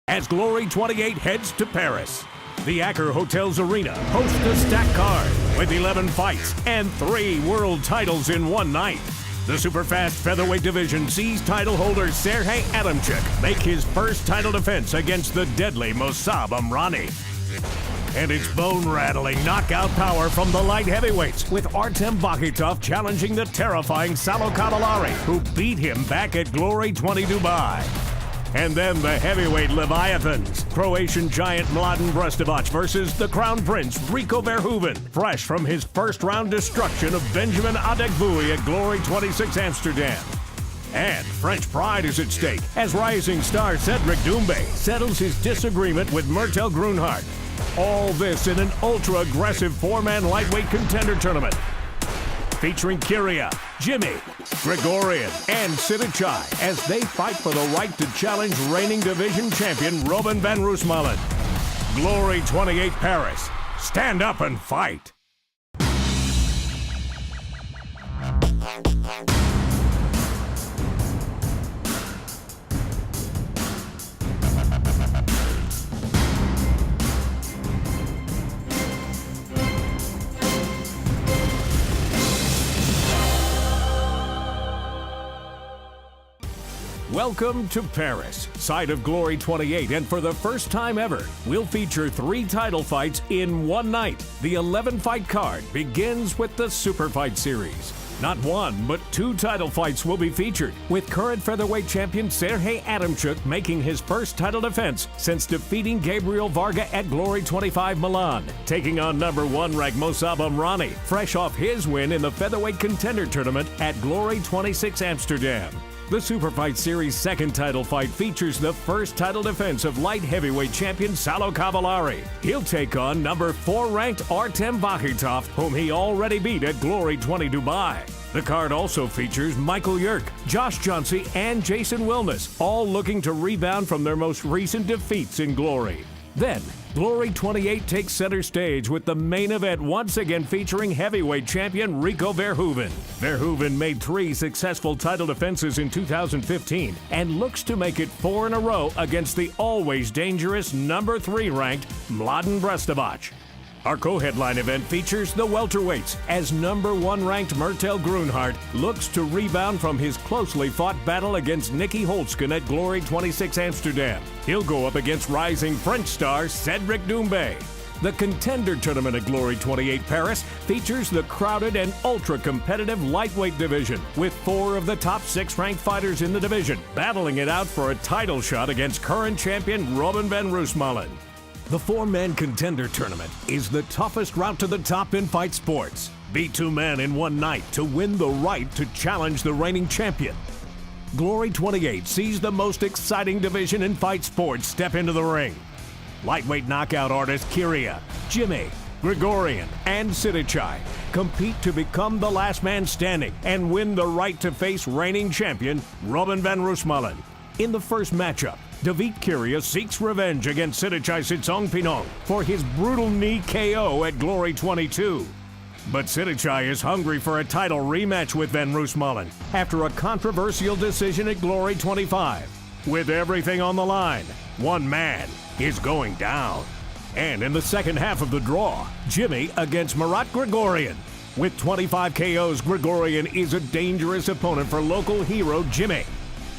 as Glory 28 heads to Paris. The Acker Hotels Arena hosts a stacked card with 11 fights and 3 world titles in one night. The superfast featherweight division sees title holder Sergey Adamchuk make his first title defense against the deadly Mosab Amrani. And it's bone-rattling knockout power from the light heavyweights, with Artem Bakhitov challenging the terrifying Salo Cavallari, who beat him back at Glory 20 Dubai. And then the heavyweight Leviathans, Croatian giant Mladen Brestovac versus the Crown Prince Rico Verhoeven, fresh from his first-round destruction of Benjamin Adekbouy at Glory 26 Amsterdam. And French pride is at stake as rising star Cedric Doumbé settles his disagreement with Myrtle Grunhardt. All this in an ultra-aggressive 4-man lightweight contender tournament, featuring Kyria, Jimmy, Grigorian, and Sidichai as they fight for the right to challenge reigning division champion Robin van Roosmalen. Glory 28 Paris. Stand up and fight. Welcome to Paris, site of Glory 28, and for the first time ever, we'll feature 3 title fights in one night. The 11-fight card begins with the Super Fight Series. Not 1, but 2 title fights will be featured, with current featherweight champion Sergey Adamchuk making his first title defense since defeating Gabriel Varga at Glory 25 Milan, taking on number 1 ranked Mosab Amrani, fresh off his win in the featherweight contender tournament at Glory 26 Amsterdam. The Super Fight Series' second title fight features the first title defense of light heavyweight champion Salo Cavallari. He'll take on number 4 ranked Artem Bakhitov, whom he already beat at Glory 20 Dubai. The card also features Michael Yerk, Josh Johnsey, and Jason Wilness, all looking to rebound from their most recent defeats in Glory. Then, Glory 28 takes center stage with the main event once again featuring heavyweight champion Rico Verhoeven. Verhoeven made 3 successful title defenses in 2015 and looks to make it 4 in a row against the always dangerous number 3 ranked Mladen Brestovac. Our co-headline event features the welterweights as number 1 ranked Myrtle Grunhardt looks to rebound from his closely fought battle against Nicky Holtzken at Glory 26 Amsterdam. He'll go up against rising French star Cedric Doumbé. The contender tournament at Glory 28 Paris features the crowded and ultra-competitive lightweight division, with 4 of the top 6 ranked fighters in the division battling it out for a title shot against current champion Robin van Roosmalen. The 4-man contender tournament is the toughest route to the top in fight sports. Beat 2 men in one night to win the right to challenge the reigning champion. Glory 28 sees the most exciting division in fight sports step into the ring. Lightweight knockout artists Kyria, Jimmy, Grigorian, and Sidichai compete to become the last man standing and win the right to face reigning champion Robin van Roosmalen. In the first matchup, David Kyria seeks revenge against Sidichai Sitsongpinong for his brutal knee KO at Glory 22. But Sidichai is hungry for a title rematch with van Roosmalen after a controversial decision at Glory 25. With everything on the line, one man is going down. And in the second half of the draw, Jimmy against Murat Grigorian. With 25 KOs, Grigorian is a dangerous opponent for local hero Jimmy.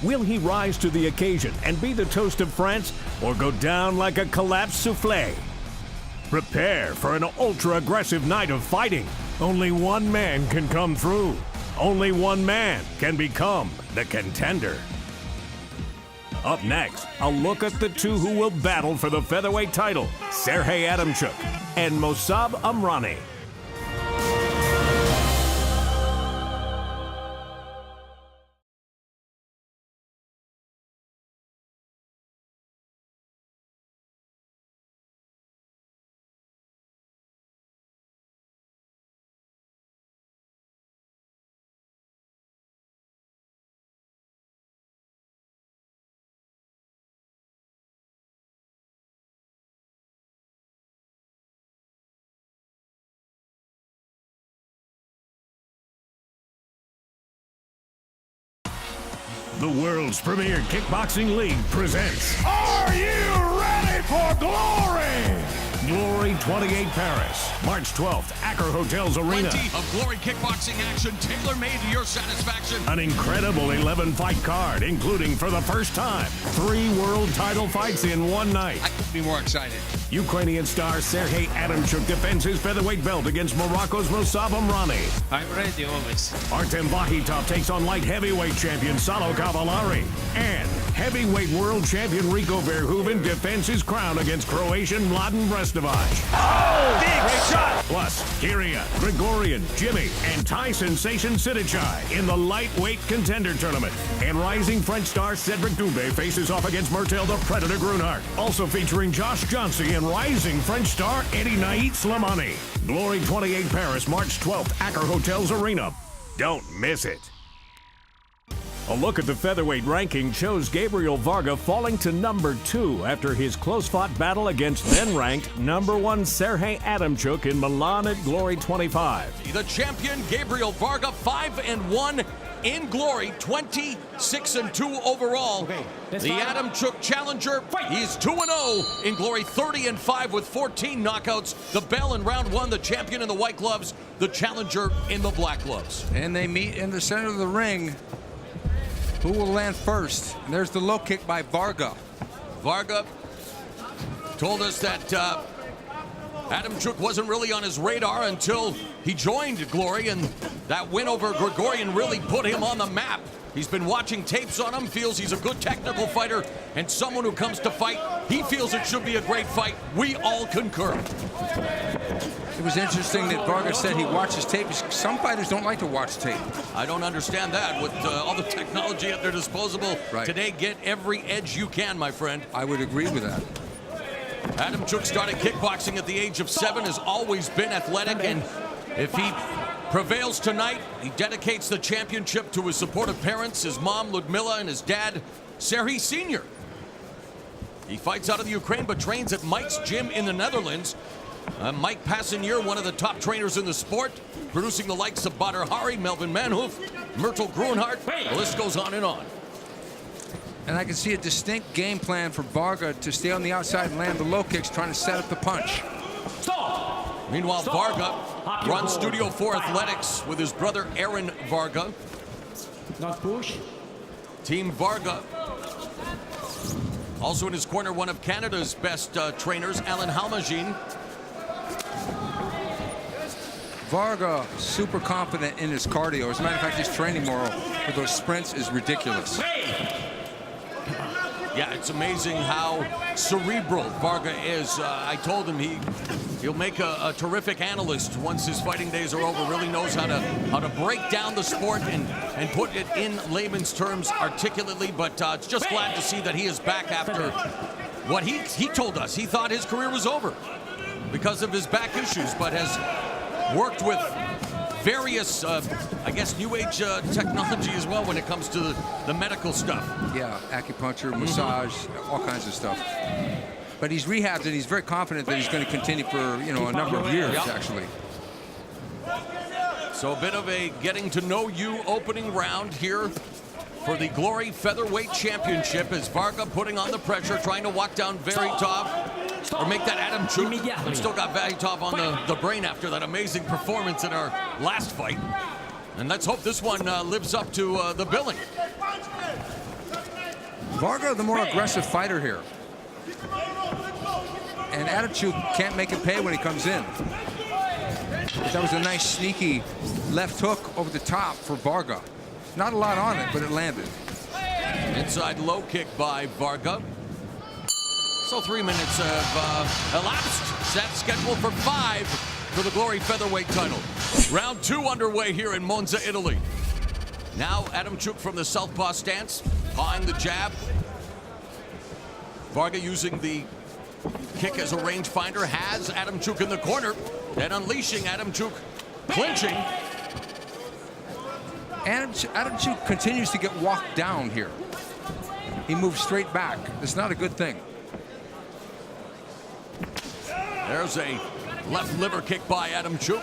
Will he rise to the occasion and be the toast of France, or go down like a collapsed souffle? Prepare for an ultra-aggressive night of fighting. Only one man can come through. Only one man can become the contender. Up next, a look at the 2 who will battle for the featherweight title, Sergey Adamchuk and Mosab Amrani. The world's premier kickboxing league presents... Are you 28 Paris, March 12th, Accor Hotels Arena. Plenty of Glory kickboxing action tailor-made to your satisfaction. An incredible 11-fight card, including for the first time 3 world title fights in one night. I couldn't be more excited. Ukrainian star Sergey Adamchuk defends his featherweight belt against Morocco's Musab Amrani. I'm ready always. Artem Vakhitov takes on light heavyweight champion Salo Cavallari. And heavyweight world champion Rico Verhoeven defends his crown against Croatian Mladen Brestovic. Oh, big shot! Plus, Kyria, Grigorian, Jimmy, and Thai sensation Sidichai in the lightweight contender tournament. And rising French star Cedric Doumbé faces off against Murtel the Predator Grunhardt. Also featuring Josh Johnsey and rising French star Eddie Nait Slimani. Glory 28 Paris, March 12th, Accor Hotels Arena. Don't miss it. A look at the featherweight ranking shows Gabriel Varga falling to number 2 after his close-fought battle against then-ranked number 1 Sergey Adamchuk in Milan at Glory 25. The champion Gabriel Varga, 5-1 in Glory, 26-2 overall. The Adamchuk challenger, he's 2-0 in Glory, 30-5 with 14 knockouts. The bell in round 1, the champion in the white gloves, the challenger in the black gloves. And they meet in the center of the ring. Who will land first? And there's the low kick by Varga. Varga told us that Adamchuk wasn't really on his radar until he joined Glory, and that win over Grigorian really put him on the map. He's been watching tapes on him, feels he's a good technical fighter, and someone who comes to fight, he feels it should be a great fight. We all concur. It was interesting that Varga said he watches tape. Some fighters don't like to watch tape. I don't understand that. With all the technology at their disposal today, get every edge you can, my friend. I would agree with that. Adamchuk started kickboxing at the age of 7, has always been athletic, and if he prevails tonight, he dedicates the championship to his supportive parents, his mom, Ludmila, and his dad, Serhii Sr. He fights out of the Ukraine, but trains at Mike's gym in the Netherlands. Mike Passanier, one of the top trainers in the sport, producing the likes of Badr Hari, Melvin Manhoef, Myrtle Grunhardt. The list goes on and on. And I can see a distinct game plan for Varga to stay on the outside and land the low kicks, trying to set up the punch. Meanwhile, Varga runs Studio 4 Athletics with his brother Aaron Varga. Not push. Team Varga. Also in his corner, one of Canada's best trainers, Alan Halmagine. Varga, super confident in his cardio. As a matter of fact, his training moral for those sprints is ridiculous. Yeah, it's amazing how cerebral Varga is. I told him he'll make a terrific analyst once his fighting days are over. Really knows how to break down the sport and put it in layman's terms articulately. But it's just glad to see that he is back after what he told us. He thought his career was over because of his back issues, but has worked with various, I guess, new age technology as well when it comes to the medical stuff. Yeah, acupuncture, massage, all kinds of stuff. But he's rehabbed and he's very confident that he's going to continue for, you know, a number of years, actually. So a bit of a getting to know you opening round here for the Glory Featherweight Championship as Varga putting on the pressure, trying to walk down Vakhitov. Or make that Adamchuk. We've still got Vakhitov on the brain after that amazing performance in our last fight. And let's hope this one lives up to the billing. Varga, the more aggressive fighter here. And Adamchuk can't make it pay when he comes in. That was a nice sneaky left hook over the top for Varga. Not a lot on it, but it landed. Inside low kick by Varga. So 3 minutes have elapsed. Set scheduled for 5 for the Glory Featherweight title. Round 2 underway here in Monza, Italy. Now Adamchuk from the southpaw stance, pawing the jab. Varga using the kick as a rangefinder, has Adamchuk in the corner, then unleashing Adamchuk, clinching. Adamchuk continues to get walked down here. He moves straight back. It's not a good thing. There's a left liver kick by Adamchuk.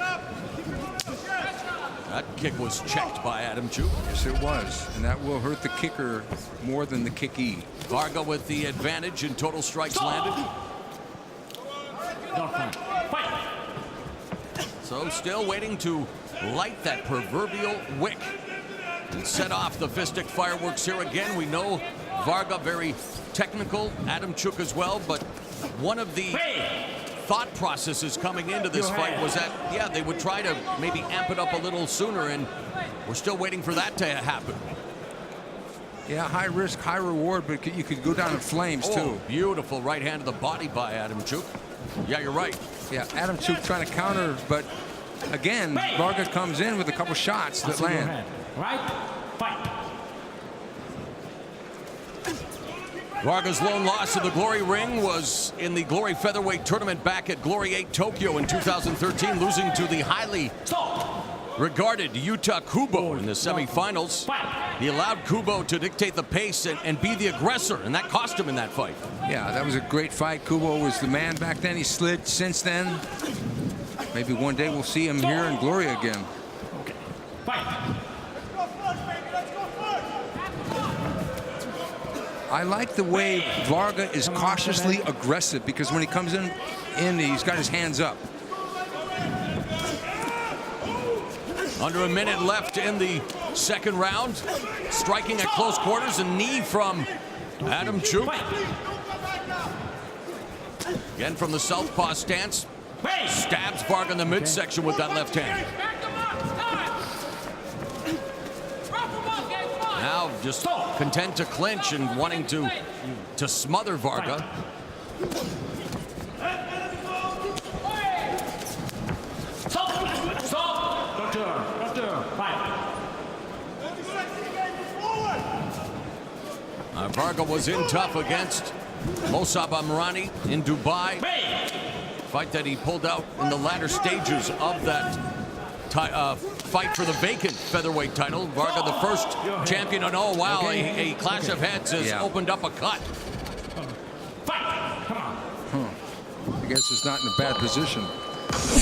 That kick was checked by Adamchuk. Yes, it was. And that will hurt the kicker more than the kickee. Varga with the advantage in total strikes landed. So still waiting to light that proverbial wick and set off the fistic fireworks here again. We know Varga very technical, Adamchuk as well, but one of the thought processes coming into this fight was that, yeah, they would try to maybe amp it up a little sooner, and we're still waiting for that to happen. Yeah, high risk, high reward, but you could go down in flames too. Beautiful right hand to the body by Adamchuk. Yeah, you're right. Yeah, Adamchuk trying to counter, but again, Varga comes in with a couple shots that land. Right, fight. Varga's lone loss to the Glory Ring was in the Glory Featherweight tournament back at Glory 8 Tokyo in 2013, losing to the highly regarded Yuta Kubo in the semifinals. He allowed Kubo to dictate the pace and be the aggressor, and that cost him in that fight. Yeah, that was a great fight. Kubo was the man back then. He slid since then. Maybe one day we'll see him here in Glory again. Okay. Fight. I like the way Varga is cautiously aggressive, because when he comes in he's got his hands up. Under a minute left in the second round. Striking at close quarters, a knee from Adamchuk. Again from the southpaw stance. Stabs Varga in the midsection with that left hand. Now just content to clinch and wanting to smother Varga. Varga was in tough against Mosab Amrani in Dubai. Fight that he pulled out in the latter stages of that fight for the vacant featherweight title. Varga, the first champion, and oh wow, a clash of heads has opened up a cut. I guess it's not in a bad position.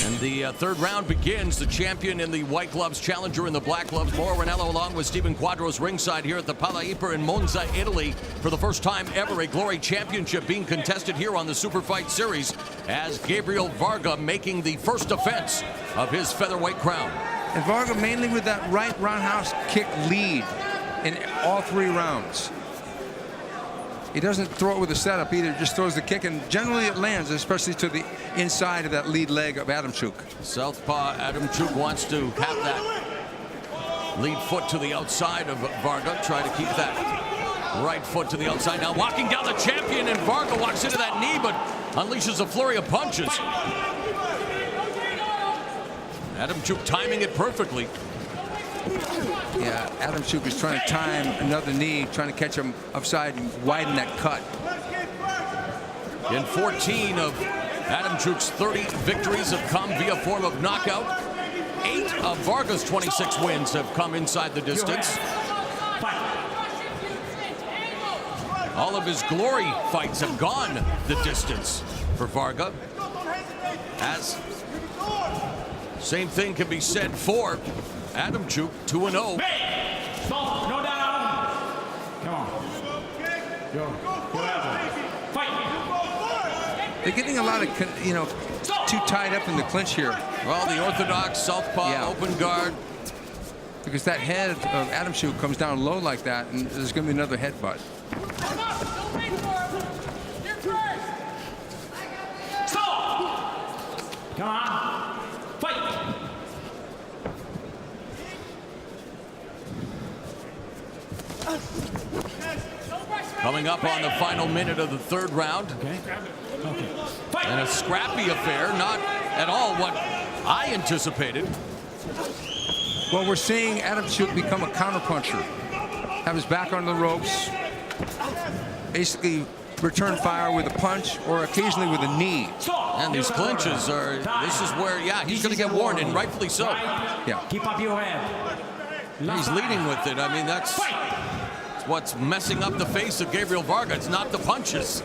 And the third round begins. The champion in the white gloves, challenger in the black gloves, Mauro Ranello, along with Stephen Quadros, ringside here at the Pala Iper in Monza, Italy. For the first time ever, a Glory Championship being contested here on the Super Fight Series, as Gabriel Varga making the first defense of his featherweight crown. And Varga mainly with that right roundhouse kick lead in all 3 rounds. He doesn't throw it with a setup either, just throws the kick, and generally it lands, especially to the inside of that lead leg of Adamchuk. Southpaw Adamchuk wants to have that lead foot to the outside of Varga, try to keep that right foot to the outside. Now walking down the champion, and Varga walks into that knee, but unleashes a flurry of punches. Adamchuk timing it perfectly. Yeah, Adamchuk is trying to time another knee, trying to catch him upside and widen that cut. In 14 of Adamchuk's 30 victories have come via form of knockout. 8 of Varga's 26 wins have come inside the distance. All of his Glory fights have gone the distance for Varga. As same thing can be said for Adamchuk, 2-0. Stop, no down. Come on. Fight. They're getting a lot of, too tied up in the clinch here. Well, the orthodox southpaw open guard. Because that head of Adamchuk comes down low like that, and there's going to be another headbutt. Stop. Come on. Fight. Coming up on the final minute of the third round. And a scrappy affair, not at all what I anticipated. Well, we're seeing Adamchuk become a counterpuncher. Have his back on the ropes. Basically return fire with a punch or occasionally with a knee. And these clinches are, this is where, he's going to get warned, and rightfully so. Yeah. Keep up your head. He's leading with it. I mean, that's what's messing up the face of Gabriel Varga. It's not the punches.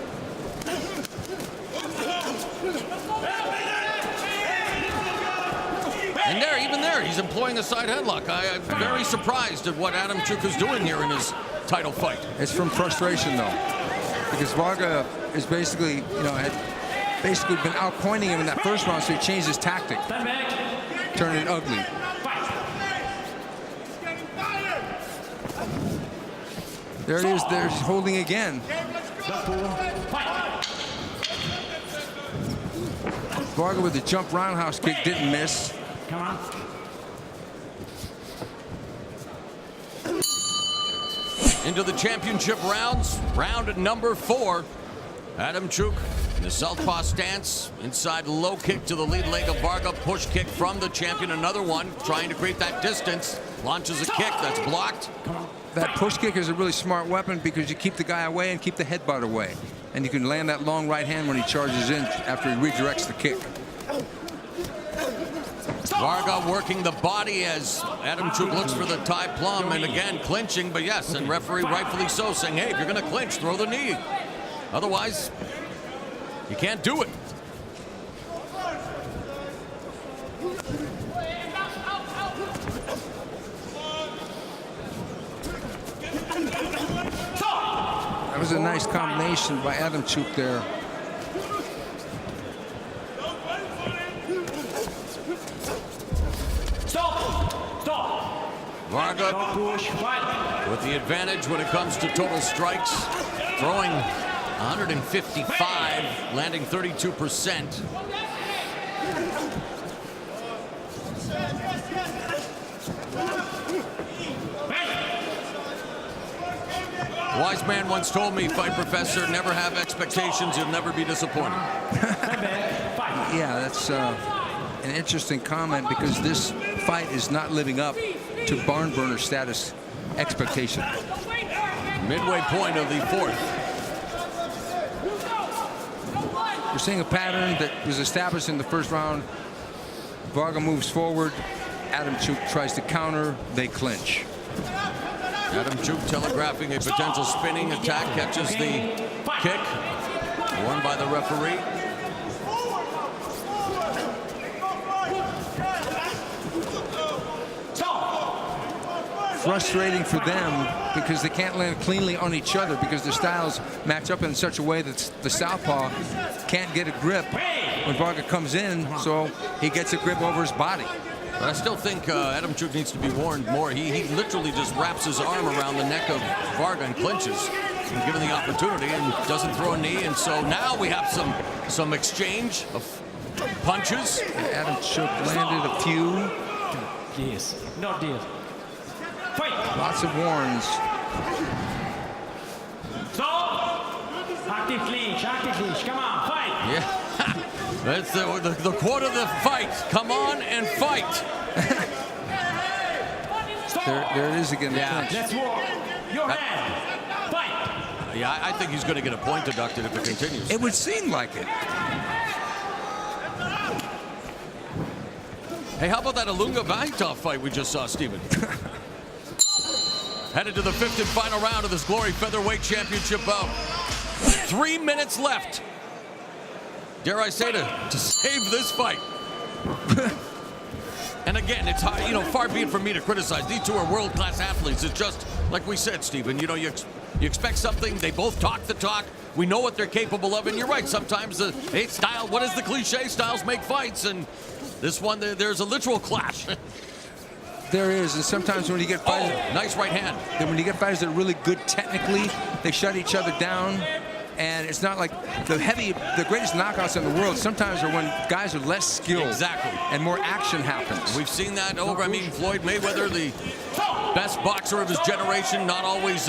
And there, even there, he's employing a side headlock. I'm very surprised at what Adamchuk is doing here in his title fight. It's from frustration, though, because Varga is basically, had basically been outpointing him in that first round, so he changed his tactic. Stand back. turn it ugly. There it is. There's holding again. Varga with the jump roundhouse kick didn't miss. Come on. Into the championship rounds. Round number 4. Adamchuk in the southpaw stance. Inside low kick to the lead leg of Varga. Push kick from the champion. Another one trying to create that distance. Launches a kick that's blocked. That push kick is a really smart weapon because you keep the guy away and keep the headbutt away. And you can land that long right hand when he charges in after he redirects the kick. Varga working the body as Adamchuk looks for the tie plum, and again clinching, but yes, and referee rightfully so saying, hey, if you're going to clinch, throw the knee. Otherwise, you can't do it. That was a nice combination by Adamchuk there. Varga Push, fight. with the advantage when it comes to total strikes, throwing 155, landing 32%. Wise man once told me, fight professor, never have expectations, you'll never be disappointed. Yeah, that's an interesting comment because this fight is not living up to barn burner status expectation. Midway point of the 4th. We're seeing a pattern that was established in the first round. Varga moves forward. Adamchuk tries to counter. They clinch. Adamchuk telegraphing a potential spinning attack, catches the kick, warned by the referee. Frustrating for them because they can't land cleanly on each other because their styles match up in such a way that the southpaw can't get a grip when Varga comes in, so he gets a grip over his body. But I still think Adamchuk needs to be warned more. He literally just wraps his arm around the neck of Varga and clinches, and given the opportunity, and doesn't throw a knee. And so now we have some exchange of punches. Adamchuk landed a few. Yes. No deal. Fight. Lots of warns. Stop. Active clinch. Active clinch. Come on. Fight. Yeah. That's the quote of the fight. Come on and fight. There it is again. Yeah. Let's walk. Your hand. Fight. Yeah, I think he's going to get a point deducted if it continues. It would seem like it. Hey, how about that Alunga Vaitov fight we just saw, Steven? Headed to the 5th and final round of this Glory Featherweight Championship bout. 3 minutes left. Dare I say to save this fight. And again, it's hard, far be it from me to criticize. These two are world-class athletes. It's just like we said, Steven. You expect something. They both talk the talk. We know what they're capable of, and you're right. Sometimes style. What is the cliche? Styles make fights, and this one there's a literal clash. There is, and sometimes when you get fighters, nice right hand. Then when you get fighters that are really good technically, they shut each other down. And it's not like the greatest knockouts in the world sometimes are when guys are less skilled. Exactly. And more action happps. We've seen that over. I mean, Floyd Mayweather, the best boxer of his generation, not always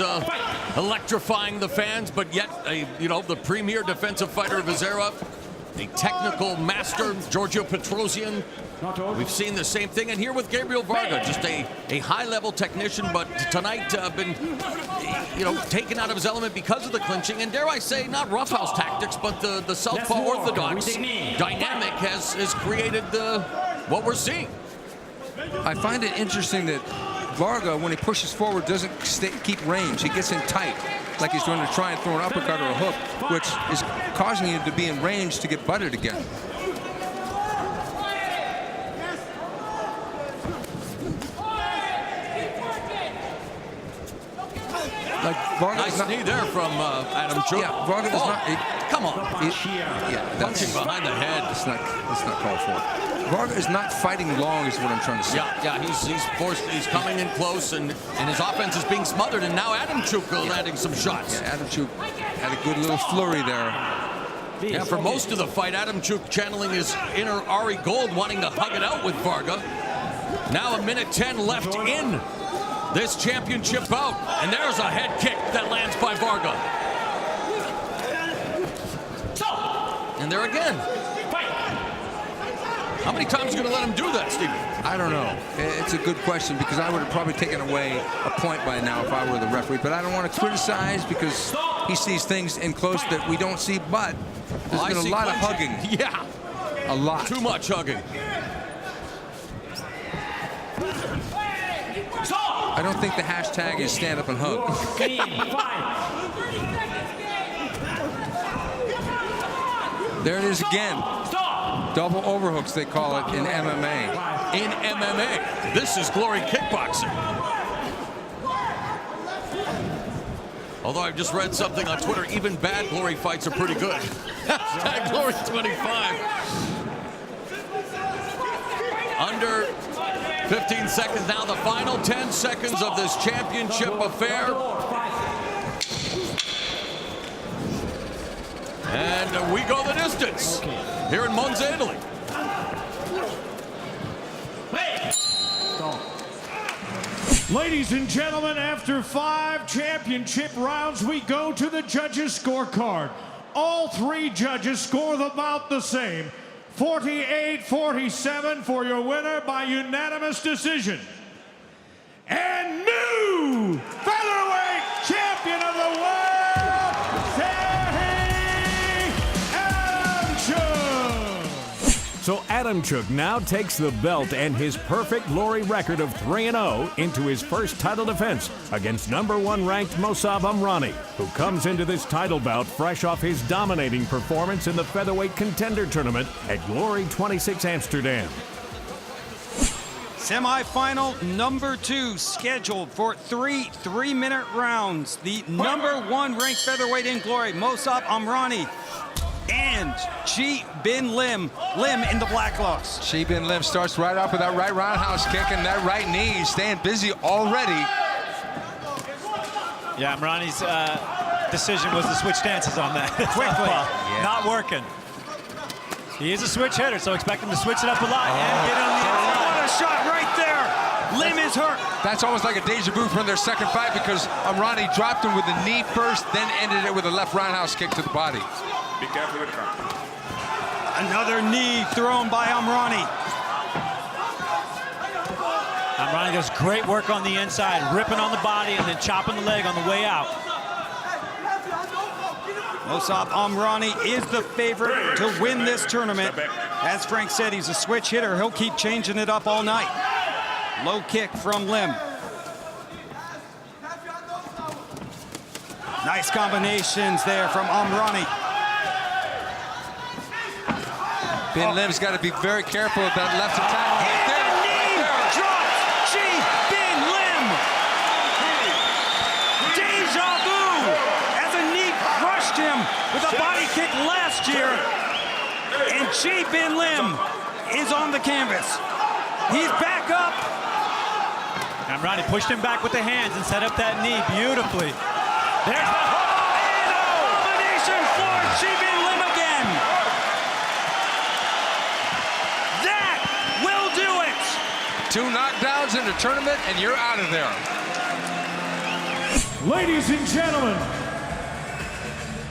electrifying the fans, but yet, the premier defensive fighter of his era. A technical master, Giorgio Petrosian. We've seen the same thing, and here with Gabriel Varga, just a high-level technician, but tonight been, taken out of his element because of the clinching, and dare I say, not roughhouse tactics, but the southpaw orthodox dynamic has created what we're seeing. I find it interesting that Varga, when he pushes forward, doesn't keep range. He gets in tight, like he's going to try and throw an uppercut or a hook, which is causing him to be in range to get buttered again. Like Varga Nice knee there from Adam Chuk. Yeah, Varga is not. Come on. That's Punching behind the head. That's not called for. Varga is not fighting long, is what I'm trying to say. Yeah, he's forced. He's coming in close, and his offense is being smothered. And now Adam Chuk landing some shots. Yeah, Adam Chuk had a good little flurry there. Yeah, for most of the fight, Adam Chuk channeling his inner Ari Gold, wanting to hug it out with Varga. Now 1:10 left in this championship bout, and there's a head kick that lands by Varga. And there again. How many times are you going to let him do that, Stephen? I don't know. It's a good question because I would have probably taken away a point by now if I were the referee. But I don't want to criticize because he sees things in close that we don't see. But there's been a lot of hugging. Yeah. A lot. Too much hugging. I don't think the hashtag is stand up and hug. There it is again. Double overhooks, they call it in MMA. In MMA. This is Glory Kickboxing. Although I've just read something on Twitter, even bad Glory fights are pretty good. Hashtag Glory 25. Under 15 seconds now, the final 10 seconds of this championship affair. And we go the distance here in Mins, Italy. Ladies and gentlemen, after 5 championship rounds, we go to the judges' scorecard. All 3 judges score about the same. 48-47 for your winner by unanimous decision. And new featherweight champion of the world, So Adam Chuk now takes the belt and his perfect Glory record of 3-0 into his first title defense against #1 ranked Mosab Amrani, who comes into this title bout fresh off his dominating performance in the featherweight contender tournament at Glory 26 Amsterdam. Semi-final number 2 scheduled for 3 3-minute rounds. The #1 ranked featherweight in Glory, Mosab Amrani, and Chi Bin Lim in the black gloves. Chi Bin Lim starts right off with that right roundhouse kick and that right knee. He's staying busy already. Yeah, Amrani's decision was to switch stances on that. Quickly. Not working. He is a switch hitter, so expect him to switch it up a lot and get on the inside. What a shot right there. Lim is hurt. That's almost like a deja vu from their second fight because Amrani dropped him with the knee first, then ended it with a left roundhouse kick to the body. Be careful with the front. Another knee thrown by Amrani. Amrani does great work on the inside, ripping on the body and then chopping the leg on the way out. Mosab Amrani is the favorite to win this tournament. As Frank said, he's a switch hitter. He'll keep changing it up all night. Low kick from Lim. Nice combinations there from Amrani. Bin Lim's got to be very careful of that left attack. Right there. Drops Chi Bin Lim. Deja vu as a knee crushed him with a body kick last year. And Chi Bin Lim is on the canvas. He's back up. Amrani pushed him back with the hands and set up that knee beautifully. There's the Combination for Chi Bin Lim again. That will do it. 2 knockdowns in the tournament, and you're out of there. Ladies and gentlemen,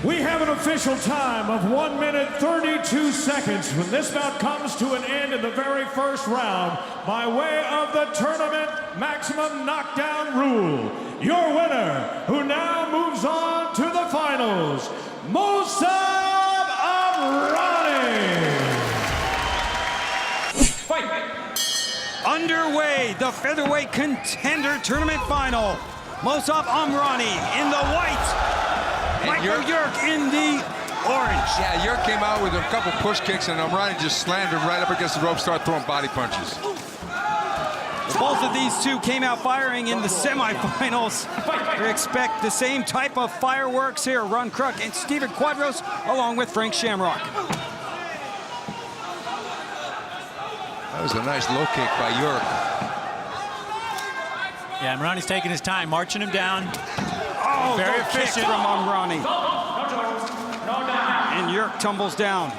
we have an official time of 1 minute 32 seconds when this bout comes to an end in the very first round by way of the tournament maximum knockdown rule. Your winner, who now moves on to the finals, Mosab Amrani. Fight. Underway, the featherweight contender tournament final. Mosab Amrani in the white. Michael Yerk in the orange. Yeah, Yerk came out with a couple push kicks, and Amrani just slammed him right up against the rope, started throwing body punches. The Both of these two came out firing in the semifinals. We expect the same type of fireworks here. Ron Kruk and Steven Quadros, along with Frank Shamrock. That was a nice low kick by York. Yeah, Amrani's taking his time, marching him down. Oh, very good kick efficient from Amrani. And York tumbles down.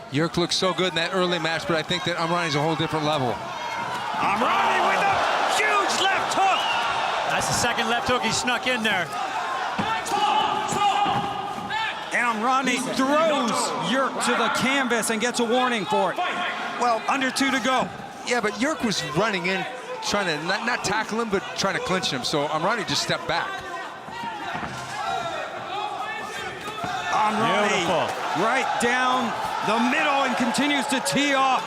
York looks so good in that early match, but I think that Amrani's a whole different level. Amrani with a huge left hook. That's the second left hook he snuck in there. And Amrani throws York to the canvas and gets a warning for it. Well, under 2 to go. Yeah, but York was running in, trying to not tackle him, but trying to clinch him. So Amrani just stepped back. Amrani Beautiful. right down the middle and continues to tee off.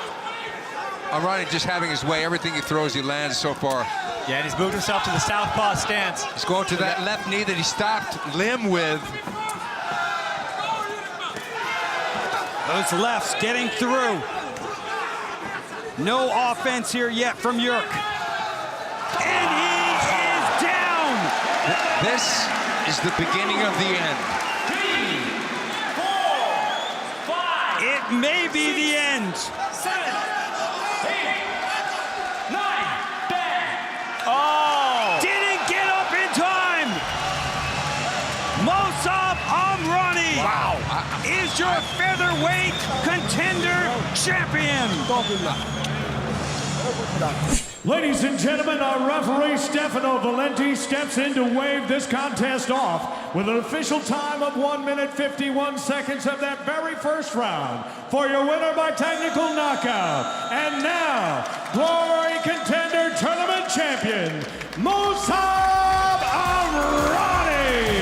Amrani just having his way. Everything he throws, he lands so far. Yeah, and he's moved himself to the southpaw stance. He's going to that left knee that he stopped Lim with. Those lefts getting through. No offense here yet from York. And he is down. This is the beginning of the end. It may be the end. 7, 8, 9, 10. Oh! Didn't get up in time. Mosab Amrani is your featherweight contender champion. Ladies and gentlemen, our referee Stefano Valenti steps in to wave this contest off with an official time of 1 minute 51 seconds of that very first round for your winner by technical knockout. And now, Glory Contender Tournament Champion, Mosab Amrani.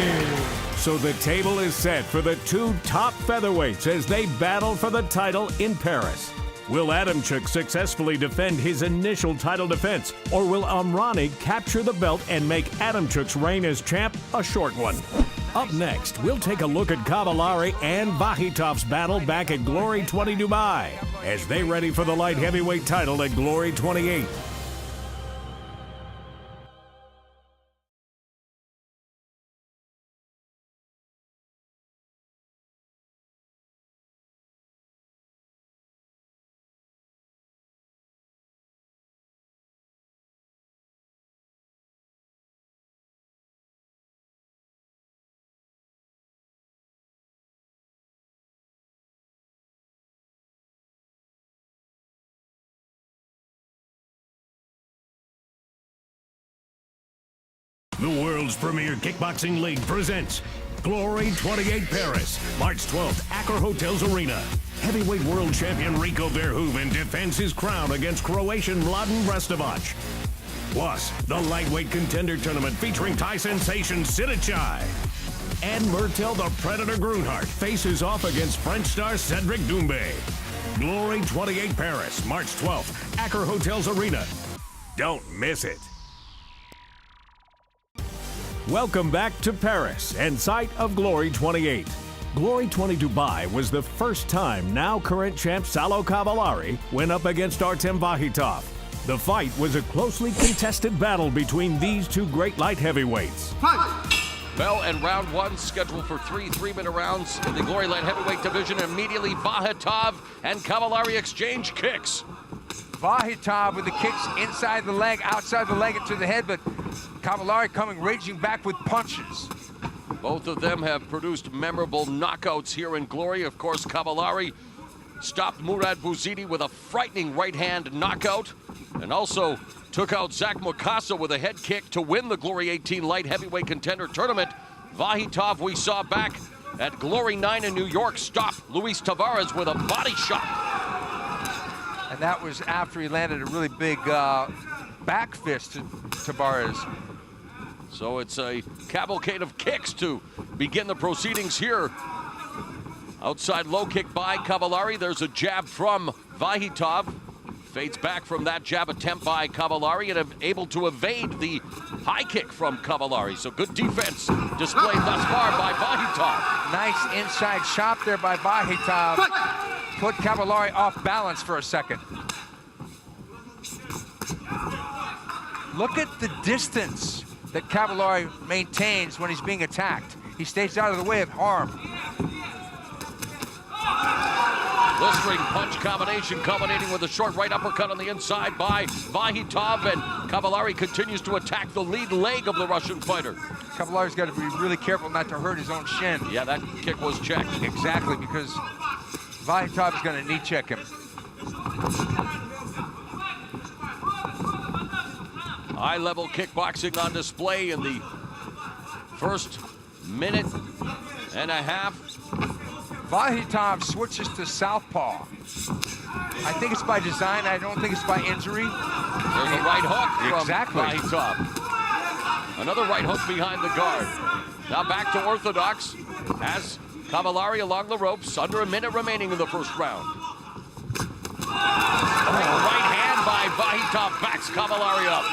So the table is set for the 2 top featherweights as they battle for the title in Paris. Will Adamchuk successfully defend his initial title defense, or will Amrani capture the belt and make Adamchuk's reign as champ a short one? Up next, we'll take a look at Cavallari and Vahitov's battle back at Glory 20 Dubai as they ready for the light heavyweight title at Glory 28. The world's premier kickboxing league presents Glory 28 Paris, March 12th, Accra Hotels Arena. Heavyweight world champion Rico Verhoeven defends his crown against Croatian Mladen Brestovac. Plus, the lightweight contender tournament featuring Thai sensation Sidichai. And Murtel the Predator Grunhart faces off against French star Cedric Doumbé. Glory 28 Paris, March 12th, Accra Hotels Arena. Don't miss it. Welcome back to Paris and site of Glory 28. Glory 20 Dubai was the first time now current champ Salo Cavallari went up against Artem Vahitov. The fight was a closely contested battle between these 2 great light heavyweights. Well, and round 1 scheduled for 3 3-minute rounds in the Glory Light Heavyweight division. Immediately, Vahitov and Cavallari exchange kicks. Vahitov with the kicks inside the leg, outside the leg, and to the head, but Cavallari coming raging back with punches. Both of them have produced memorable knockouts here in Glory. Of course, Cavallari stopped Murad Bouzidi with a frightening right-hand knockout, and also took out Zach Mukasa with a head kick to win the Glory 18 Light Heavyweight Contender Tournament. Vahitov, we saw back at Glory 9 in New York, stopped Luis Tavares with a body shot. And that was after he landed a really big back fist to Tavares. So it's a cavalcade of kicks to begin the proceedings here. Outside low kick by Cavallari. There's a jab from Vahitov. Fades back from that jab attempt by Cavallari and able to evade the high kick from Cavallari. So good defense displayed thus far by Vahitov. Nice inside shot there by Vahitov. put Cavallari off balance for a second. Look at the distance that Cavallari maintains when he's being attacked. He stays out of the way of harm. Blistering punch combination culminating with a short right uppercut on the inside by Vahitov, and Cavallari continues to attack the lead leg of the Russian fighter. Cavallari's got to be really careful not to hurt his own shin. Yeah, that kick was checked. Exactly, because Vahitov is going to knee check him. High-level kickboxing on display in the first minute and a half. Vahitov switches to southpaw. I think it's by design. I don't think it's by injury. There's a right hook from Vahitov. Another right hook behind the guard. Now back to orthodox as Cavallari along the ropes. Under a minute remaining in the first round. Right hand by Vahitov backs Cavallari up.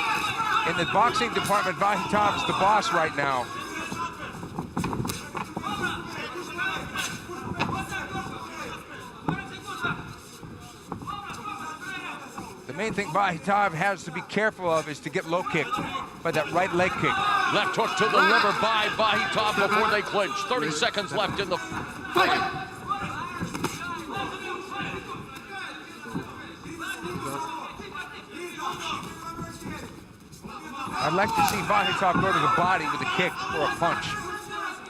In the boxing department, Vahitov is the boss right now. The main thing Vahitov has to be careful of is to get low kicked by that right leg kick. Left hook to the liver by Vahitov before they clinch. 30 seconds left in the fight. I'd like to see Vahitov go to the body with a kick or a punch.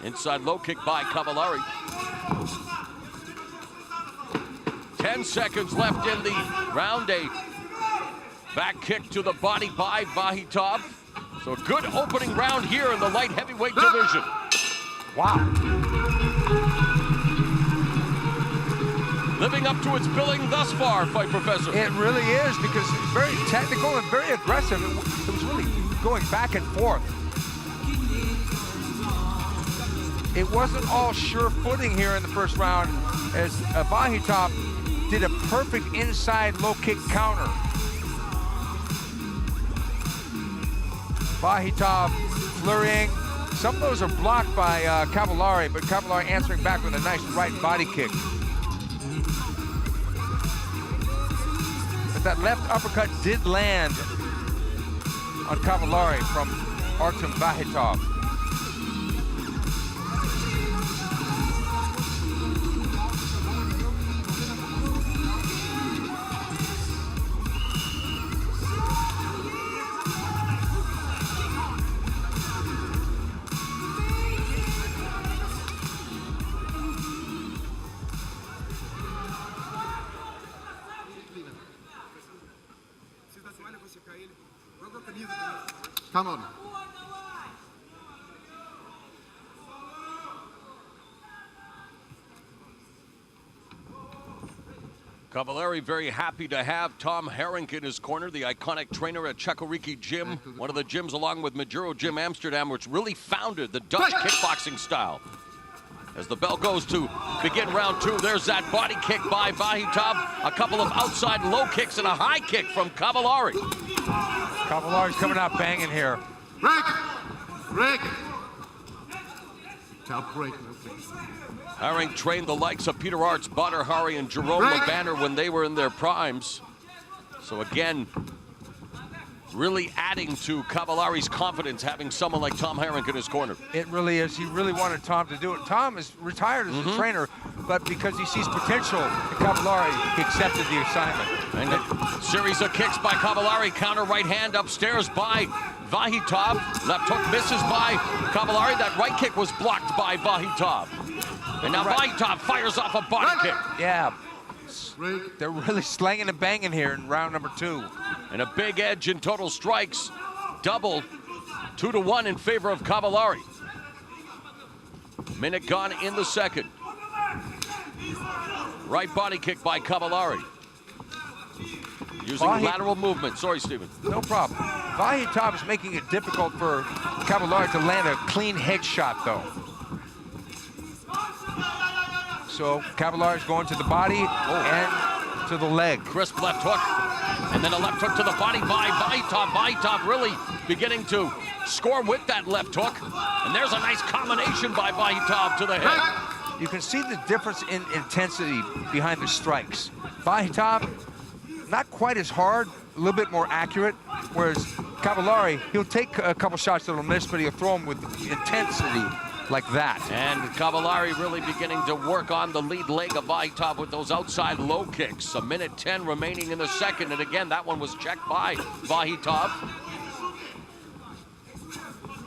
Inside low kick by Cavallari. 10 seconds left in the round. A back kick to the body by Vahitov. So a good opening round here in the light heavyweight division. Wow. Living up to its billing thus far, Fight Professor. It really is, because it's very technical and very aggressive. It was really going back and forth. It wasn't all sure footing here in the first round, as Vahitov did a perfect inside low kick counter. Vahitov flurrying. Some of those are blocked by Cavallari, but Cavallari answering back with a nice right body kick. But that left uppercut did land on Cavallari from Artem Vahitov. Come on. Cavallari very happy to have Tom Herink in his corner, the iconic trainer at Chekoriki Gym, one of the gyms along with Majuro Gym Amsterdam, which really founded the Dutch kickboxing style. As the bell goes to begin round two, there's that body kick by Vahitov, a couple of outside low kicks and a high kick from Cavallari. Cavallari's coming out banging here. Break! Top break, no please. Herink trained the likes of Peter Arts, Badr Hari, and Jerome LeBanner when they were in their primes. So again, really adding to Cavallari's confidence having someone like Tom Herink in his corner. It really is. He really wanted Tom to do it. Tom is retired as a trainer, but because he sees potential in Cavallari, he accepted the assignment. And a series of kicks by Cavallari, counter right hand upstairs by Vahitov. Left hook misses by Cavallari. That right kick was blocked by Vahitov. And now Vahitov fires off a body kick. Yeah. They're really slanging and banging here in round number two. And a big edge in total strikes. Double, 2-1 in favor of Cavallari. Minute gone in the second. Right body kick by Cavallari. Using lateral movement. Sorry, Stephen. No problem. Vahitov is making it difficult for Cavallari to land a clean headshot, though. So Cavallari's going to the body and to the leg. Crisp left hook. And then a left hook to the body by Vahitov. Vahitov really beginning to score with that left hook. And there's a nice combination by Vahitov to the head. you can see the difference in intensity behind the strikes. Vahytov, not quite as hard, a little bit more accurate, whereas Cavallari, he'll take a couple shots that'll miss, but he'll throw them with intensity like that. And Cavallari really beginning to work on the lead leg of Vahytov with those outside low kicks. 1:10 remaining in the second, and again, that one was checked by Vahytov.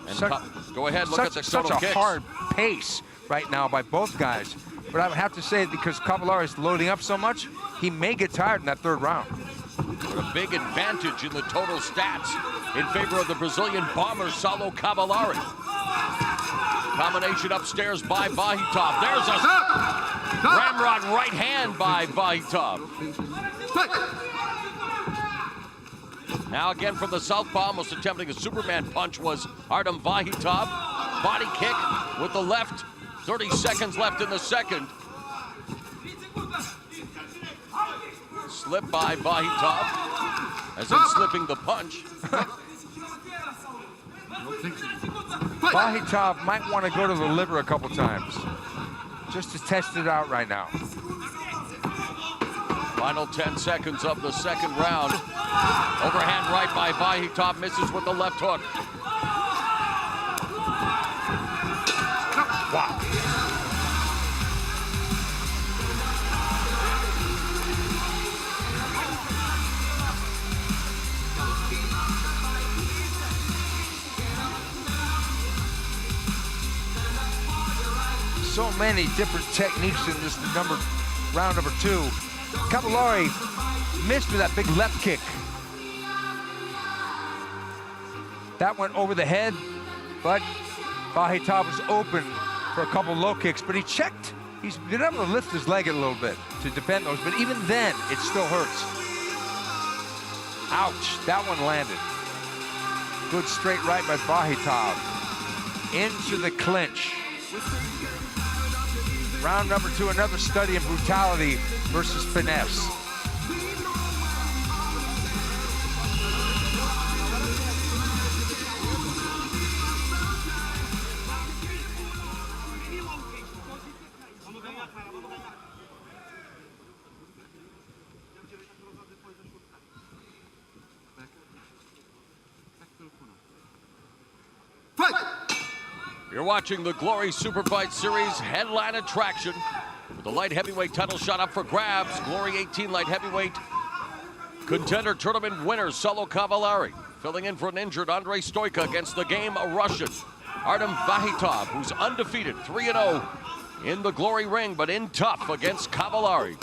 And go ahead, look at the total Such a kicks. hard pace right now by both guys. But I would have to say, because Cavallari is loading up so much, he may get tired in that third round. A big advantage in the total stats in favor of the Brazilian bomber, Saulo Cavallari. Combination upstairs by Vahytov. There's a ramrod right hand by Vahytov. Now again from the southpaw, almost attempting a Superman punch was Artem Vahytov. Body kick with the left. 30 seconds left in the second. Slip by Vahytov, as in slipping the punch. Vahytov might want to go to the liver a couple times, just to test it out right now. Final 10 seconds of the second round. Overhand right by Vahytov, misses with the left hook. Wow. So many different techniques in this round number 2. Cavallari missed with that big left kick. That went over the head, but Vahytov was open for a couple low kicks, but he checked. He's been able to lift his leg a little bit to defend those, but even then, it still hurts. Ouch, that one landed. Good straight right by Vahytov. Into the clinch. Round number 2, another study in brutality versus finesse. You're watching the Glory Superfight Series headline attraction with the light heavyweight title shot up for grabs. Glory 18 light heavyweight contender tournament winner Saulo Cavallari filling in for an injured Andrei Stoica against the game Russian Artem Vahytov, who's undefeated 3-0 in the Glory ring, but in tough against Cavallari.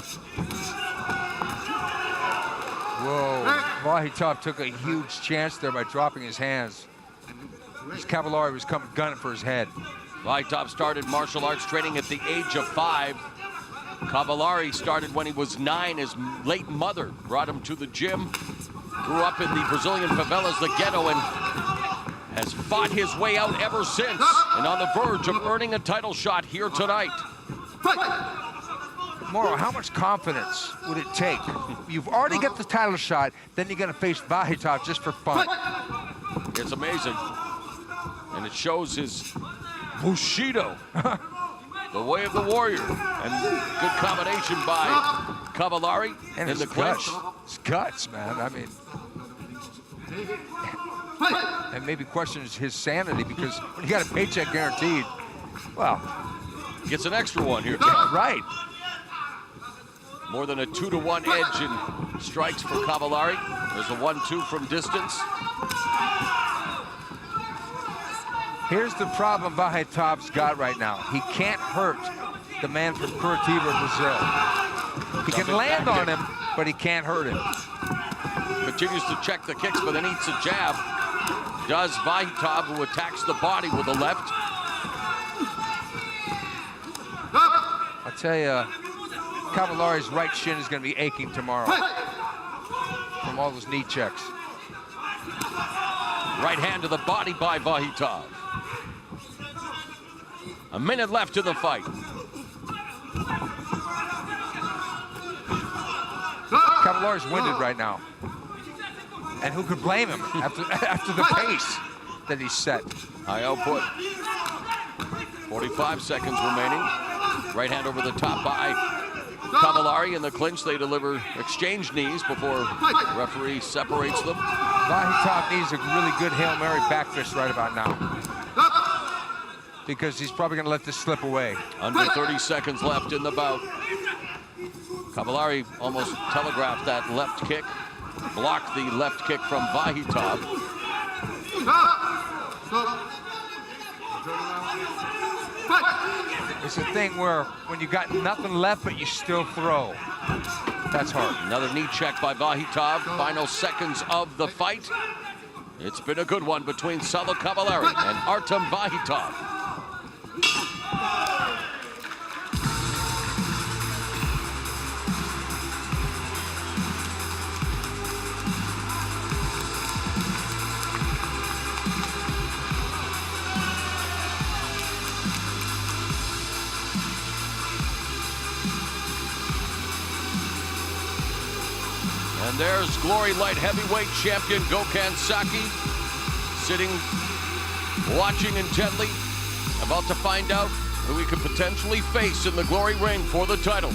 Whoa, Vahytov took a huge chance there by dropping his hands. This Cavallari was coming gunning for his head. Vahytov started martial arts training at the age of 5. Cavallari started when he was 9. His late mother brought him to the gym. Grew up in the Brazilian favelas, the ghetto, and has fought his way out ever since. And on the verge of earning a title shot here tonight. Moro, how much confidence would it take? You've already got the title shot, then you're going to face Vahytov just for fun. It's amazing. And it shows his Bushido, the way of the warrior. And good combination by Cavallari and in the clinch. His guts, man. I mean, and maybe questions his sanity, because when you got a paycheck guaranteed, well, gets an extra one here. Yeah, right. More than a 2-to-1 edge in strikes for Cavallari. There's a 1-2 from distance. Here's the problem Vahytov's got right now. He can't hurt the man from Curitiba, Brazil. He can land on him, but he can't hurt him. Continues to check the kicks, but then eats a jab. Does Vahytov, who attacks the body with the left. I'll tell you, Cavallari's right shin is going to be aching tomorrow from all those knee checks. Right hand to the body by Vahytov. A minute left in the fight. Cavallari's winded right now. And who could blame him after the pace that he set? High output. 45 seconds remaining. Right hand over the top by Cavallari. In the clinch, they deliver exchange knees before the referee separates them. Vahitov needs a really good Hail Mary back fist right about now, because he's probably going to let this slip away. Under 30 seconds left in the bout. Cavallari almost telegraphed that left kick, blocked the left kick from Vahitov. It's a thing where when you got nothing left but you still throw. That's hard. Another knee check by Vahitov. Final seconds of the fight. It's been a good one between Salo Cavallari and Artem Vahitov. And there's Glory Light Heavyweight Champion Gokhan Saki sitting, watching intently, about to find out who he could potentially face in the Glory ring for the title.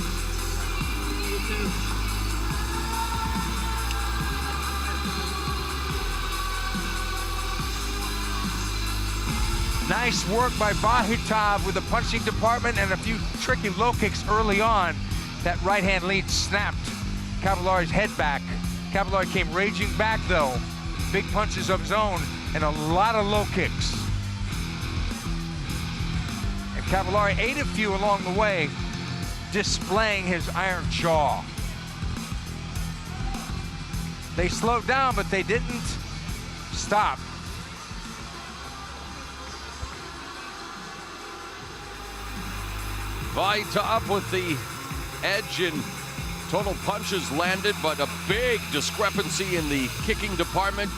Nice work by Vahitov with the punching department and a few tricky low kicks early on. That right hand lead snapped Cavallari's head back. Cavallari came raging back though. Big punches of his own and a lot of low kicks. And Cavallari ate a few along the way, displaying his iron jaw. They slowed down, but they didn't stop. Vahitov with the edge in total punches landed, but a big discrepancy in the kicking department.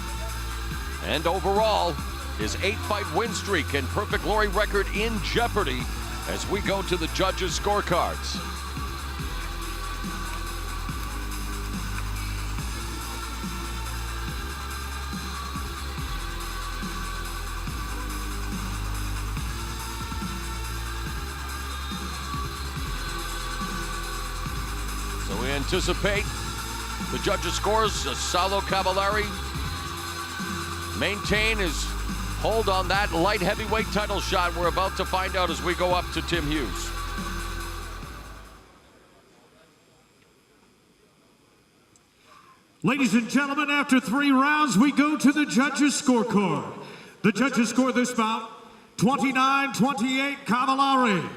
And overall, his 8-fight win streak and Perfect Glory record in jeopardy as we go to the judges' scorecards. So we anticipate the judges' scores. Salo Cavallari maintain his hold on that light heavyweight title shot. We're about to find out as we go up to Tim Hughes. Ladies and gentlemen, after 3 rounds, we go to the judges' scorecard. The judges score this bout 29-28 Cavallari,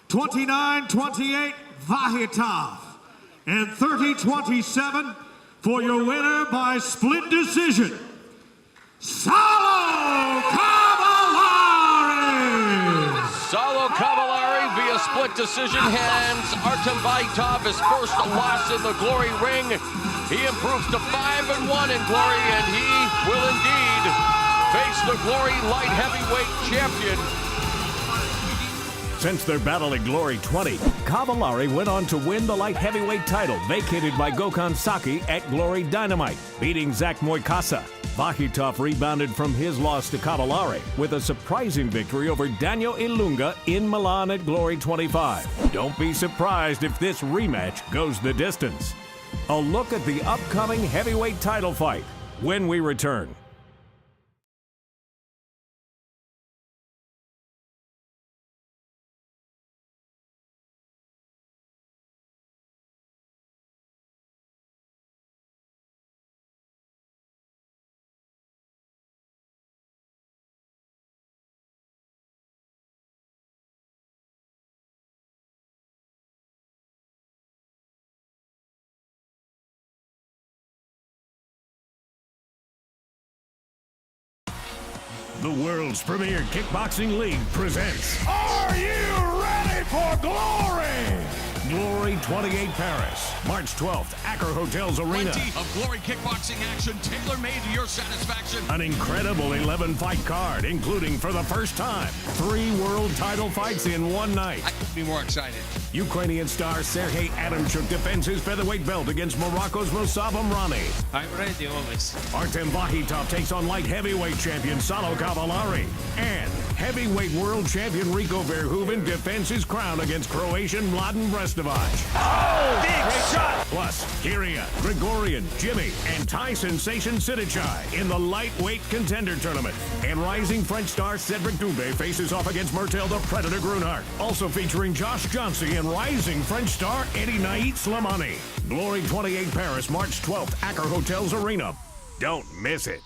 29-28 Vahitov, and 30-27 for your winner by split decision, Salo Cavallari! Salo Cavallari via split decision hands Artem Vahitov his first loss in the Glory ring. He improves to 5-1 in Glory, and he will indeed face the Glory light heavyweight champion. Since their battle at Glory 20, Cavallari went on to win the light heavyweight title vacated by Gokhan Saki at Glory Dynamite, beating Zach Moikasa. Vahitov rebounded from his loss to Cavallari with a surprising victory over Daniel Ilunga in Milan at Glory 25. Don't be surprised if this rematch goes the distance. A look at the upcoming heavyweight title fight when we return. The world's premier kickboxing league presents Are you ready for glory? Glory Glory 28 Paris, March 12th, Accra Hotels Arena. Plenty of Glory kickboxing action, tailor-made to your satisfaction. An incredible 11-fight card, including, for the first time, 3 world title fights in one night. I couldn't be more excited. Ukrainian star Sergey Adamchuk defends his featherweight belt against Morocco's Moussab Amrani. I'm ready always. Artem Vakhitov takes on light heavyweight champion Salo Cavallari. And heavyweight world champion Rico Verhoeven defends his crown against Croatian Mladen Brestovac. Oh, big shot. Plus, Kyria, Grigorian, Jimmy, and Thai sensation Sidichai in the lightweight contender tournament. And rising French star Cedric Doumbé faces off against Murtel the Predator Grunhardt. Also featuring Josh Johnsey and rising French star Eddie Nait Slimani. Glory 28 Paris, March 12th, Accra Hotels Arena. Don't miss it.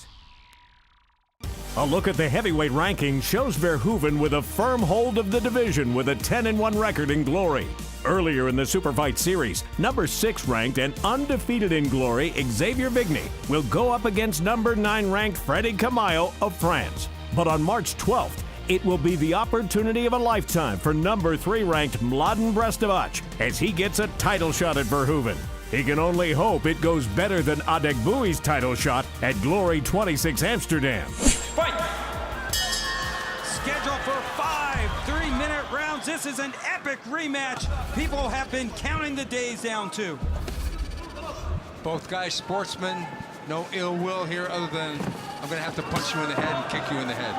A look at the heavyweight ranking shows Verhoeven with a firm hold of the division with a 10-1 record in Glory. Earlier in the Superfight Series, number 6 ranked and undefeated in Glory, Xavier Vigny, will go up against number 9 ranked Freddy Camayo of France. But on March 12th, it will be the opportunity of a lifetime for number 3 ranked Mladen Brestovac as he gets a title shot at Verhoeven. He can only hope it goes better than Adegbui's title shot at Glory 26 Amsterdam. Fight! Scheduled for 5 3-minute rounds. This is an epic rematch. People have been counting the days down to. Both guys sportsmen, no ill will here other than I'm going to have to punch you in the head and kick you in the head.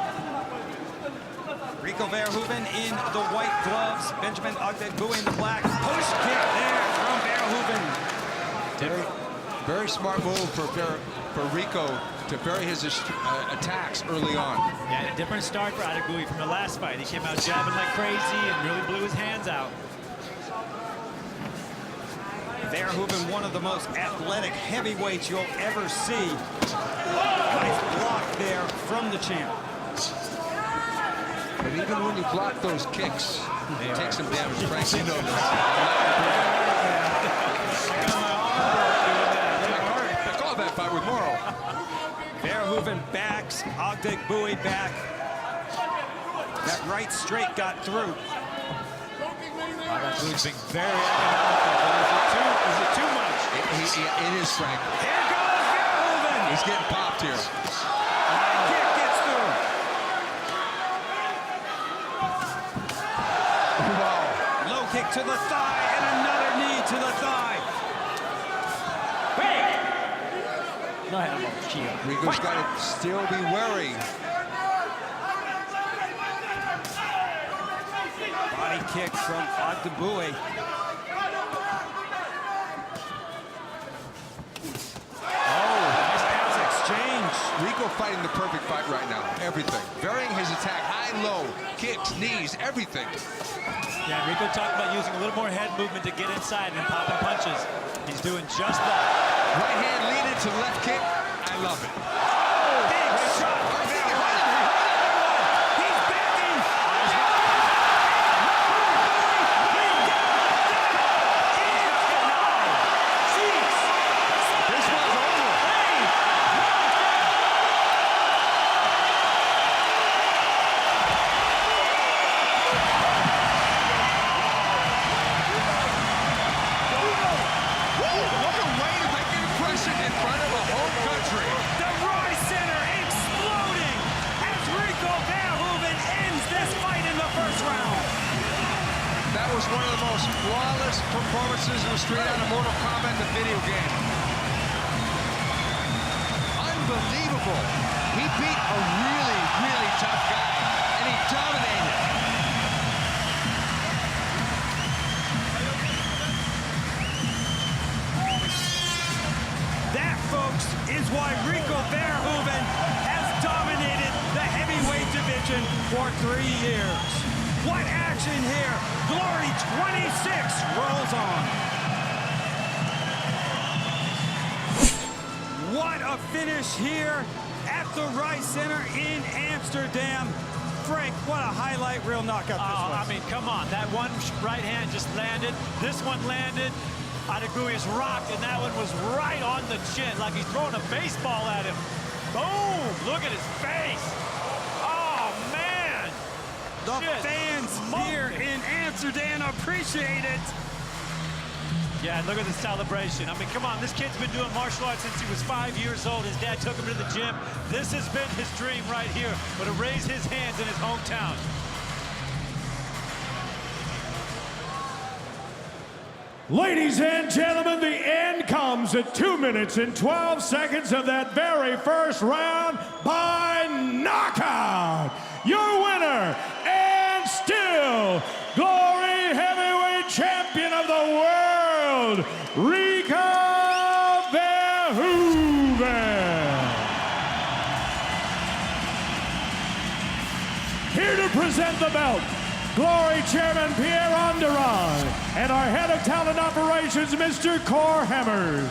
Rico Verhoeven in the white gloves. Benjamin Adegbuy in the black. Push kick there from Verhoeven. Very smart move for Rico to vary his attacks early on. Yeah, a different start for Adegbuy from the last fight. He came out jabbing like crazy and really blew his hands out. Verhoeven, one of the most athletic heavyweights you'll ever see. Nice block there from the champ. But even when you block those kicks, it takes some damage. Frank, you know this. I call that fight with moral. Verhoeven backs, Adegbuy back. That right straight got through. Adegbui's being very economical, but is it too much? It is, Frank. Here goes Verhoeven. He's getting popped here. That kick gets through. Wow. Low kick to the thigh and another knee to the thigh. Rico's got to still be wary. Body kick from Adegbuy. Oh, nice pass exchange. Rico fighting the perfect fight right now. Everything. Varying his attack. High, low, kicks, knees, everything. Yeah, Rico talked about using a little more head movement to get inside and popping punches. He's doing just that. Right hand lead into left kick. I love it. Oh, big shot. He's backing. This one's over. What a way to make an impression in front of a whole country. The Roy Center exploding as Rico Verhoeven ends this fight in the first round. That was one of the most flawless performances in the street out of Mortal Kombat, the video game. Unbelievable. He beat a really, really tough guy, and he dominated. That, folks, is why Rico Verhoeven has dominated the heavyweight division for 3 years. What action here! Glory 26 rolls on. What a finish here at the Rice Center in Amsterdam. Frank, what a highlight reel knockout this was. I mean, come on. That one right hand just landed. This one landed. Adegbuy is rocked, and that one was right on the chin, like he's throwing a baseball at him. Boom! Look at his face. Oh, man. The fans here in Amsterdam appreciate it. Yeah, and look at the celebration. I mean, come on, this kid's been doing martial arts since he was 5 years old. His dad took him to the gym. This has been his dream right here, but to raise his hands in his hometown. Ladies and gentlemen, the end comes at 2 minutes and 12 seconds of that very first round by knockout. Your winner and still Glory Heavyweight Champion of the World, Rico Verhoeven. Here to present the belt, Glory Chairman Pierre Onderon, and our Head of Talent Operations, Mr. Cor Hammers.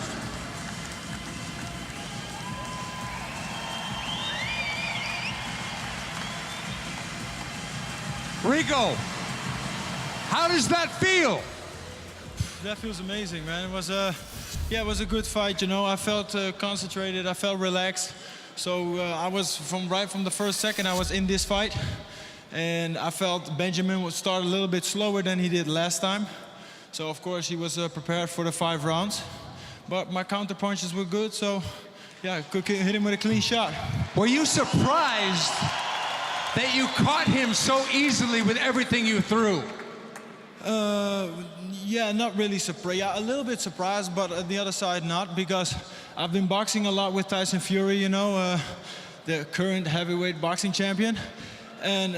Rico, how does that feel? That feels amazing, man. It was a good fight, you know. I felt concentrated, I felt relaxed. So I was, right from the first second I was in this fight. And I felt Benjamin would start a little bit slower than he did last time. So, of course, he was prepared for the 5 rounds. But my counter punches were good, so, yeah, could hit him with a clean shot. Were you surprised that you caught him so easily with everything you threw? Yeah, not really surprised. Yeah, a little bit surprised, but on the other side, not, because I've been boxing a lot with Tyson Fury, you know, the current heavyweight boxing champion. And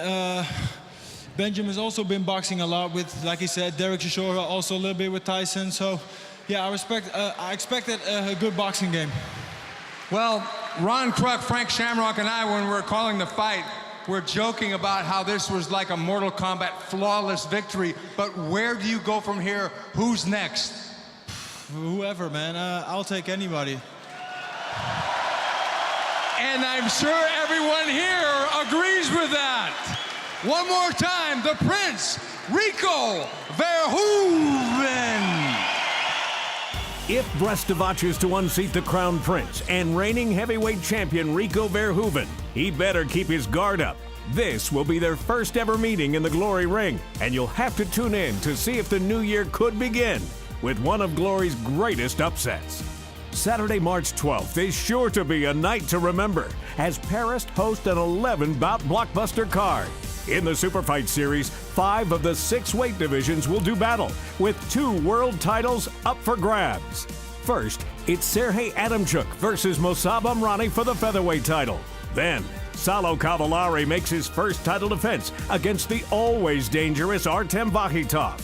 Benjamin's also been boxing a lot with, like he said, Derek Chisora, also a little bit with Tyson. So, yeah, I expected a good boxing game. Well, Ron Kruk, Frank Shamrock, and I, when we were calling the fight, we're joking about how this was like a Mortal Kombat flawless victory. But where do you go from here? Who's next? Whoever, man. I'll take anybody. And I'm sure everyone here agrees with that. One more time, the Prince, Rico Verhoeven. If Brestavac is to unseat the Crown Prince and reigning heavyweight champion Rico Verhoeven, he better keep his guard up. This will be their first ever meeting in the Glory Ring, and you'll have to tune in to see if the new year could begin with one of Glory's greatest upsets. Saturday, March 12th is sure to be a night to remember as Paris hosts an 11-bout blockbuster card. In the Super Fight Series, 5 of the 6 weight divisions will do battle, with 2 world titles up for grabs. First, it's Sergey Adamchuk versus Mosab Amrani for the featherweight title. Then, Salo Cavallari makes his first title defense against the always dangerous Artem Vakhitov.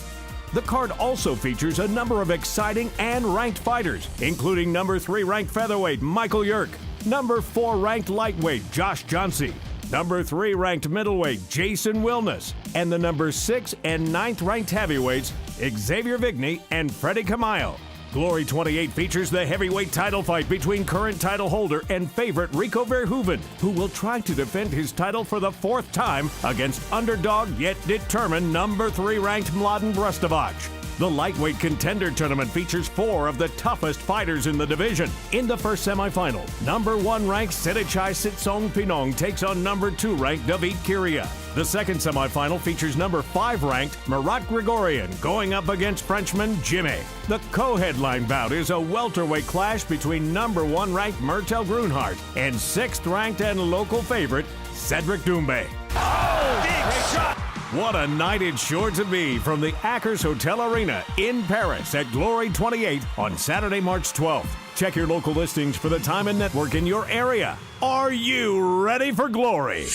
The card also features a number of exciting and ranked fighters, including number 3 ranked featherweight Michael Yerk, number 4 ranked lightweight Josh Johnsey, number 3 ranked middleweight Jason Wilness, and the number 6 and 9th ranked heavyweights Xavier Vigny and Freddie Camayo. Glory 28 features the heavyweight title fight between current title holder and favorite Rico Verhoeven, who will try to defend his title for the 4th time against underdog yet determined number 3 ranked Mladen Brestavac. The lightweight contender tournament features 4 of the toughest fighters in the division. In the first semifinal, number 1 ranked Sedichai Sitsong Pinong takes on number 2 ranked David Kiria. The second semifinal features number 5 ranked Marat Grigorian going up against Frenchman Jimmy. The co-headline bout is a welterweight clash between number 1 ranked Murtel Grunhardt and 6th ranked and local favorite Cedric Doumbé. Oh, big shot! What a night it's sure to be from the Accors Hotel Arena in Paris at Glory 28 on Saturday, March 12th. Check your local listings for the time and network in your area. Are you ready for glory?